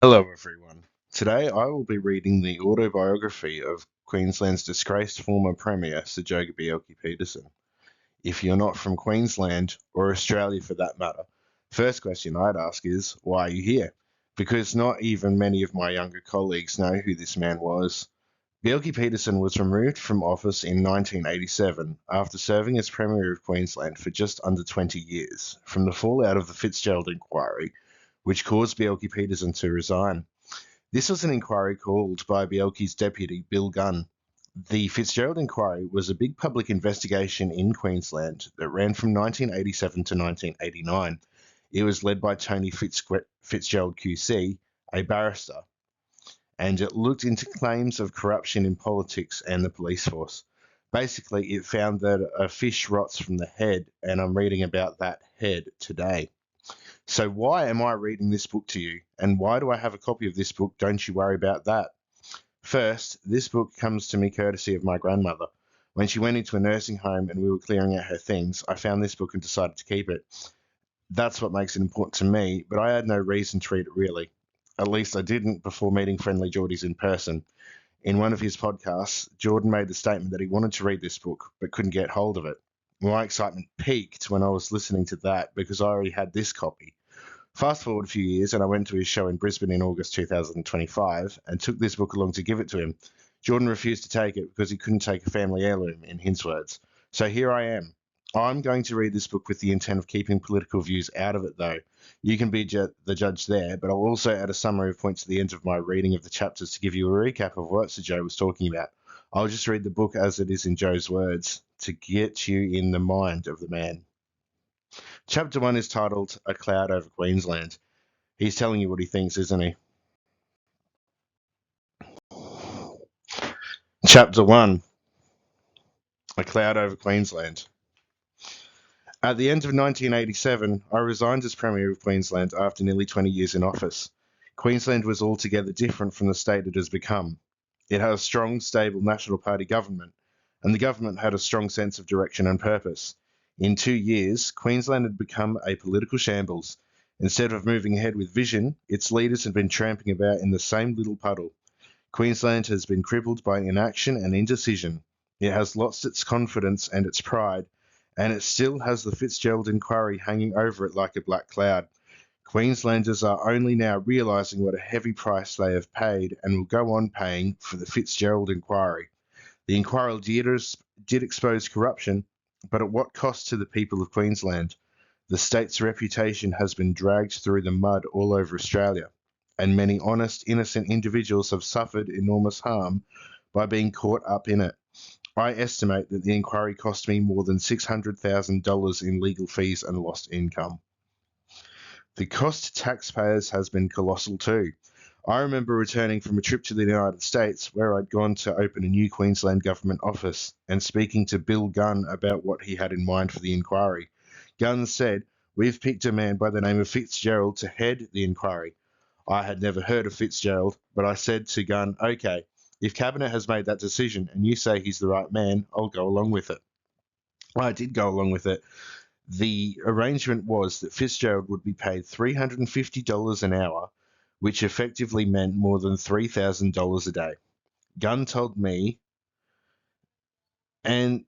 Hello, everyone. Today I will be reading the autobiography of Queensland's disgraced former Premier, Sir Joh Bjelke-Petersen. If you're not from Queensland, or Australia for that matter, first question I'd ask is, why are you here? Because not even many of my younger colleagues know who this man was. Bjelke-Petersen was removed from office in 1987 after serving as Premier of Queensland for just under 20 years from the fallout of the Fitzgerald inquiry, which caused Bjelke-Petersen to resign. This was an inquiry called by Bjelke's deputy, Bill Gunn. The Fitzgerald inquiry was a big public investigation in Queensland that ran from 1987 to 1989. It was led by Tony Fitzgerald QC, a barrister, and it looked into claims of corruption in politics and the police force. Basically, it found that a fish rots from the head, and I'm reading about that head today. So, why am I reading this book to you? And why do I have a copy of this book? Don't you worry about that. First, this book comes to me courtesy of my grandmother. When she went into a nursing home and we were clearing out her things, I found this book and decided to keep it. That's what makes it important to me, but I had no reason to read it really. At least I didn't before meeting friendlyjordies in person. In one of his podcasts, Jordan made the statement that he wanted to read this book but couldn't get hold of it. My excitement peaked when I was listening to that because I already had this copy. Fast forward a few years, and I went to his show in Brisbane in August 2025 and took this book along to give it to him. Jordan refused to take it because he couldn't take a family heirloom, in his words. So here I am. I'm going to read this book with the intent of keeping political views out of it, though. You can be the judge there, but I'll also add a summary of points at the end of my reading of the chapters to give you a recap of what Sir Joh was talking about. I'll just read the book as it is in Joh's words to get you in the mind of the man. Chapter 1 is titled A Cloud Over Queensland. He's telling you what he thinks, isn't he? Chapter 1 A Cloud Over Queensland. At the end of 1987, I resigned as Premier of Queensland after nearly 20 years in office. Queensland was altogether different from the state it has become. It had a strong, stable National Party government, and the government had a strong sense of direction and purpose. In 2 years, Queensland had become a political shambles. Instead of moving ahead with vision, its leaders had been tramping about in the same little puddle. Queensland has been crippled by inaction and indecision. It has lost its confidence and its pride, and it still has the Fitzgerald inquiry hanging over it like a black cloud. Queenslanders are only now realising what a heavy price they have paid and will go on paying for the Fitzgerald inquiry. The inquiry did expose corruption, but at what cost to the people of Queensland? The state's reputation has been dragged through the mud all over Australia, and many honest, innocent individuals have suffered enormous harm by being caught up in it. I estimate that the inquiry cost me more than $600,000 in legal fees and lost income. The cost to taxpayers has been colossal too. I remember returning from a trip to the United States where I'd gone to open a new Queensland government office and speaking to Bill Gunn about what he had in mind for the inquiry. Gunn said, "We've picked a man by the name of Fitzgerald to head the inquiry." I had never heard of Fitzgerald, but I said to Gunn, "Okay, if Cabinet has made that decision and you say he's the right man, I'll go along with it." I did go along with it. The arrangement was that Fitzgerald would be paid $350 an hour, which effectively meant more than $3,000 a day. Gunn told me and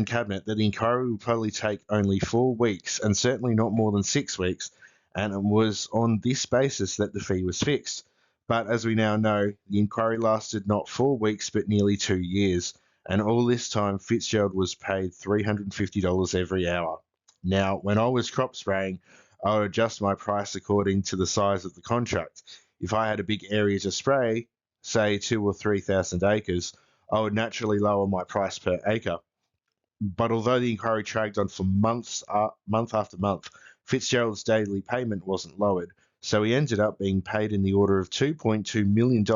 Cabinet that the inquiry would probably take only 4 weeks and certainly not more than 6 weeks, and it was on this basis that the fee was fixed. But as we now know, the inquiry lasted not 4 weeks but nearly 2 years, and all this time Fitzgerald was paid $350 every hour. Now, when I was crop spraying, I would adjust my price according to the size of the contract. If I had a big area to spray, say 2 or 3,000 acres, I would naturally lower my price per acre. But although the inquiry dragged on for month after month, Fitzgerald's daily payment wasn't lowered, so he ended up being paid in the order of $2.2 million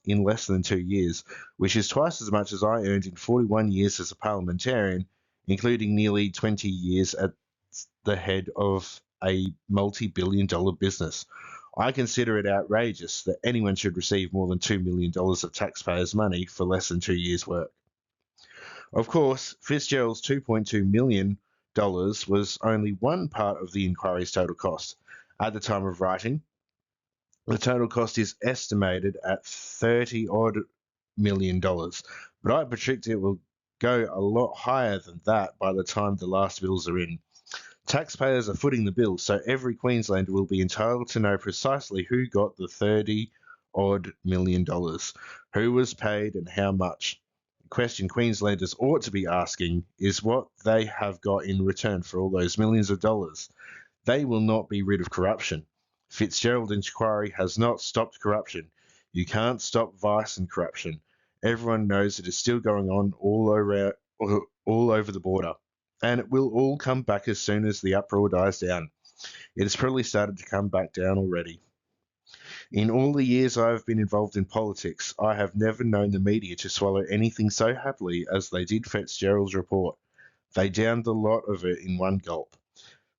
in less than 2 years, which is twice as much as I earned in 41 years as a parliamentarian, including nearly 20 years at the head of a multi-billion-dollar business. I consider it outrageous that anyone should receive more than $2 million of taxpayers' money for less than 2 years' work. Of course, Fitzgerald's $2.2 million was only one part of the inquiry's total cost. At the time of writing, The total cost is estimated at $30 odd million, but I predict it will go a lot higher than that by the time the last bills are in. Taxpayers are footing the bill, so every Queenslander will be entitled to know precisely who got the $30 odd million, who was paid and how much. The question Queenslanders ought to be asking is what they have got in return for all those millions of dollars. They will not be rid of corruption. Fitzgerald inquiry has not stopped corruption. You can't stop vice and corruption. Everyone knows it is still going on all over the border, and it will all come back as soon as the uproar dies down. It has probably started to come back down already. In all the years I have been involved in politics, I have never known the media to swallow anything so happily as they did Fitzgerald's report. They downed the lot of it in one gulp.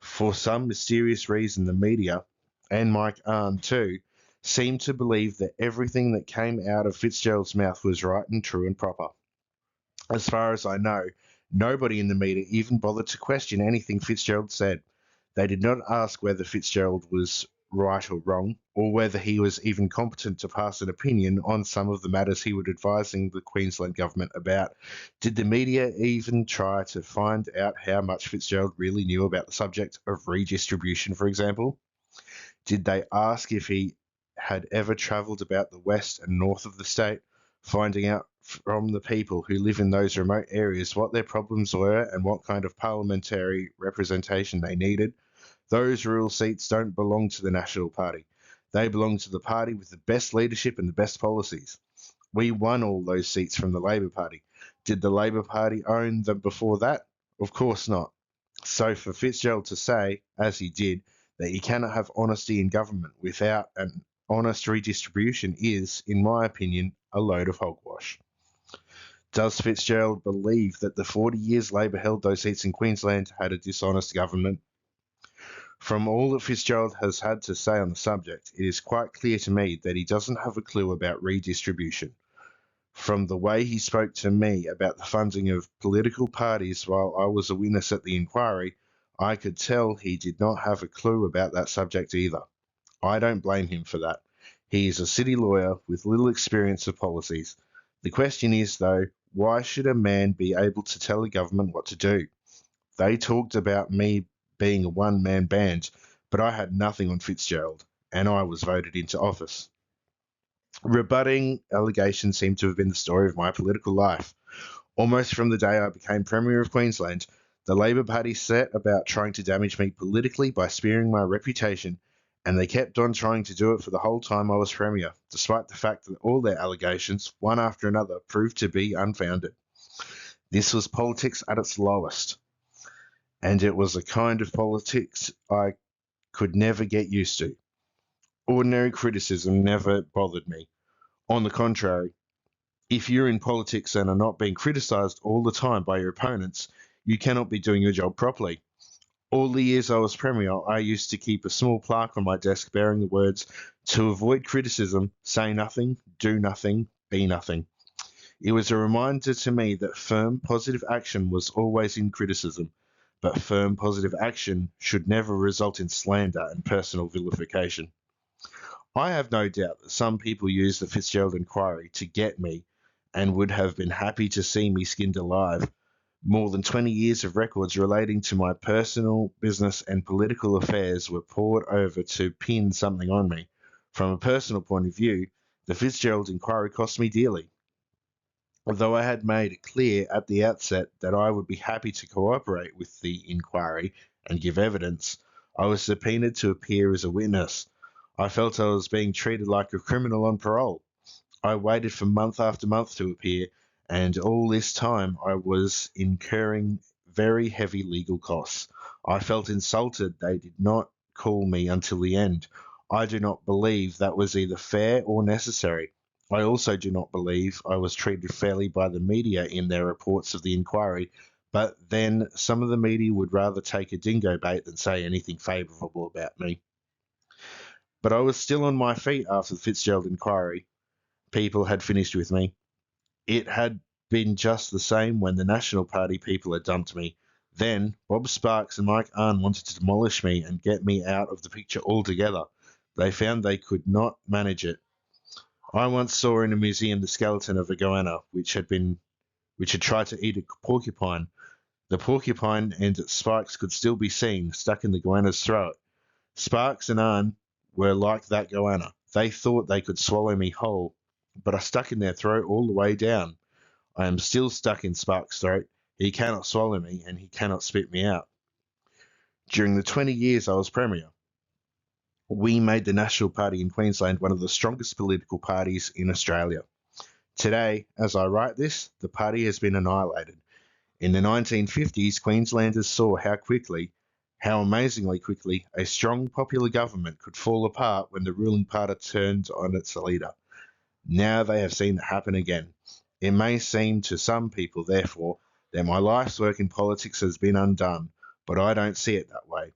For some mysterious reason, the media, and Mike Arnn too, seemed to believe that everything that came out of Fitzgerald's mouth was right and true and proper. As far as I know, nobody in the media even bothered to question anything Fitzgerald said. They did not ask whether Fitzgerald was right or wrong, or whether he was even competent to pass an opinion on some of the matters he was advising the Queensland government about. Did the media even try to find out how much Fitzgerald really knew about the subject of redistribution, for example? Did they ask if he had ever travelled about the west and north of the state, finding out from the people who live in those remote areas what their problems were and what kind of parliamentary representation they needed? Those rural seats don't belong to the National Party. They belong to the party with the best leadership and the best policies. We won all those seats from the Labor Party. Did the Labor Party own them before that? Of course not. So for Fitzgerald to say, as he did, that you cannot have honesty in government without an honest redistribution is, in my opinion, a load of hogwash. Does Fitzgerald believe that the 40 years Labor held those seats in Queensland had a dishonest government? From all that Fitzgerald has had to say on the subject, it is quite clear to me that he doesn't have a clue about redistribution. From the way he spoke to me about the funding of political parties while I was a witness at the inquiry, I could tell he did not have a clue about that subject either. I don't blame him for that. He is a city lawyer with little experience of policies. The question is, though, why should a man be able to tell a government what to do? They talked about me being a one-man band, but I had nothing on Fitzgerald, and I was voted into office. Rebutting allegations seem to have been the story of my political life. Almost from the day I became Premier of Queensland, the Labor Party set about trying to damage me politically by smearing my reputation, and they kept on trying to do it for the whole time I was Premier, despite the fact that all their allegations, one after another, proved to be unfounded. This was politics at its lowest, and it was a kind of politics I could never get used to. Ordinary criticism never bothered me. On the contrary, if you're in politics and are not being criticised all the time by your opponents, you cannot be doing your job properly. All the years I was Premier, I used to keep a small plaque on my desk bearing the words, "To avoid criticism, say nothing, do nothing, be nothing." It was a reminder to me that firm, positive action was always in criticism, but firm, positive action should never result in slander and personal vilification. I have no doubt that some people used the Fitzgerald inquiry to get me and would have been happy to see me skinned alive. More than 20 years of records relating to my personal, business, and political affairs were poured over to pin something on me. From a personal point of view, the Fitzgerald inquiry cost me dearly. Although I had made it clear at the outset that I would be happy to cooperate with the inquiry and give evidence, I was subpoenaed to appear as a witness. I felt I was being treated like a criminal on parole. I waited for month after month to appear, and all this time I was incurring very heavy legal costs. I felt insulted they did not call me until the end. I do not believe that was either fair or necessary. I also do not believe I was treated fairly by the media in their reports of the inquiry, but then some of the media would rather take a dingo bait than say anything favourable about me. But I was still on my feet after the Fitzgerald inquiry. People had finished with me. It had been just the same when the National Party people had dumped me. Then Bob Sparks and Mike Arnn wanted to demolish me and get me out of the picture altogether. They found they could not manage it. I once saw in a museum the skeleton of a goanna which had tried to eat a porcupine. The porcupine and its spikes could still be seen, stuck in the goanna's throat. Sparks and Arn were like that goanna. They thought they could swallow me whole, but I stuck in their throat all the way down. I am still stuck in Sparks' throat. He cannot swallow me, and he cannot spit me out. During the 20 years I was Premier, we made the National Party in Queensland one of the strongest political parties in Australia. Today, as I write this, the party has been annihilated. In the 1950s, Queenslanders saw how amazingly quickly, a strong popular government could fall apart when the ruling party turned on its leader. Now they have seen it happen again. It may seem to some people, therefore, that my life's work in politics has been undone, but I don't see it that way.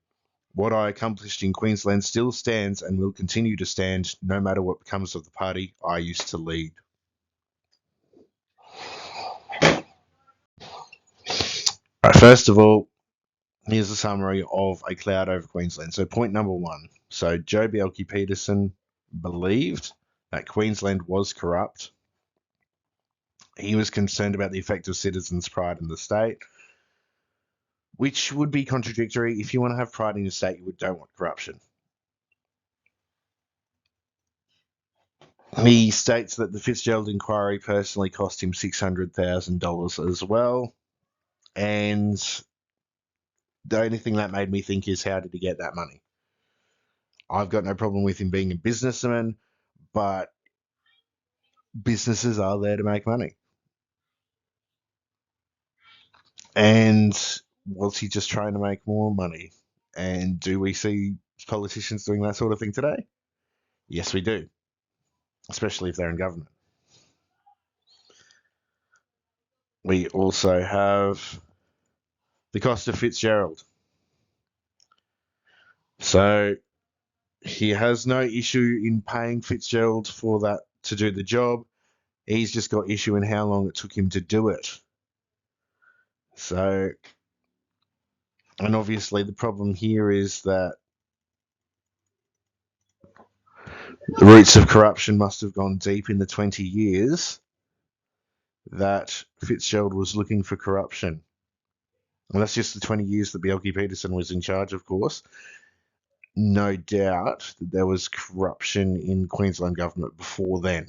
What I accomplished in Queensland still stands and will continue to stand no matter what becomes of the party I used to lead. Right, first of all, here's a summary of A Cloud Over Queensland. So point number one. So Joh Bjelke-Petersen believed that Queensland was corrupt. He was concerned about the effect of citizens' pride in the state, which would be contradictory. If you want to have pride in your state, you don't want corruption. He states that the Fitzgerald inquiry personally cost him $600,000 as well. And the only thing that made me think is, how did he get that money? I've got no problem with him being a businessman, but businesses are there to make money. And was he just trying to make more money? And do we see politicians doing that sort of thing today? Yes, we do, especially if they're in government. We also have the cost of Fitzgerald. So he has no issue in paying Fitzgerald for that to do the job. He's just got issue in how long it took him to do it. So, and obviously the problem here is that the roots of corruption must have gone deep in the 20 years that Fitzgerald was looking for corruption. And that's just the 20 years that Bjelke-Petersen was in charge, of course. No doubt that there was corruption in Queensland government before then.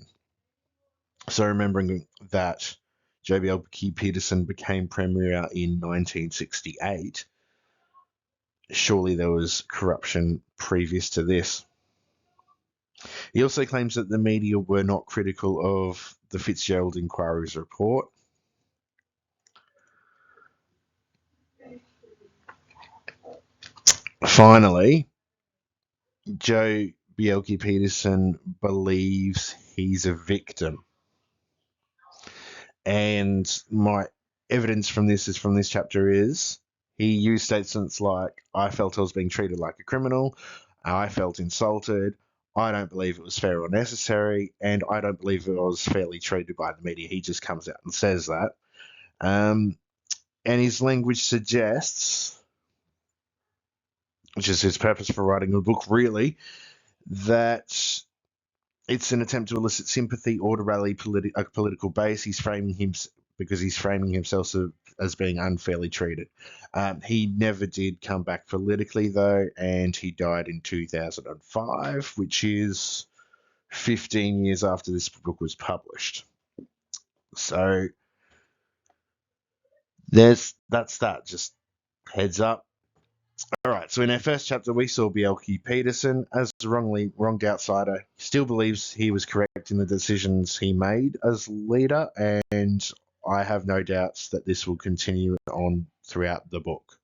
So remembering that Joh Bjelke-Petersen became Premier in 1968, surely there was corruption previous to this. He also claims that the media were not critical of the Fitzgerald Inquiry's report. Finally, Joh Bjelke-Petersen believes he's a victim. And my evidence from this chapter is he used statements like, I felt I was being treated like a criminal, I felt insulted, I don't believe it was fair or necessary, and I don't believe it was fairly treated by the media. He just comes out and says that. And his language suggests, which is his purpose for writing the book really, that it's an attempt to elicit sympathy or to rally a political base. He's framing himself as being unfairly treated. He never did come back politically, though, and he died in 2005, which is 15 years after this book was published. So that's that. Just heads up. All right, so in our first chapter, we saw Bjelke-Petersen as a wronged outsider. He still believes he was correct in the decisions he made as leader, and I have no doubts that this will continue on throughout the book.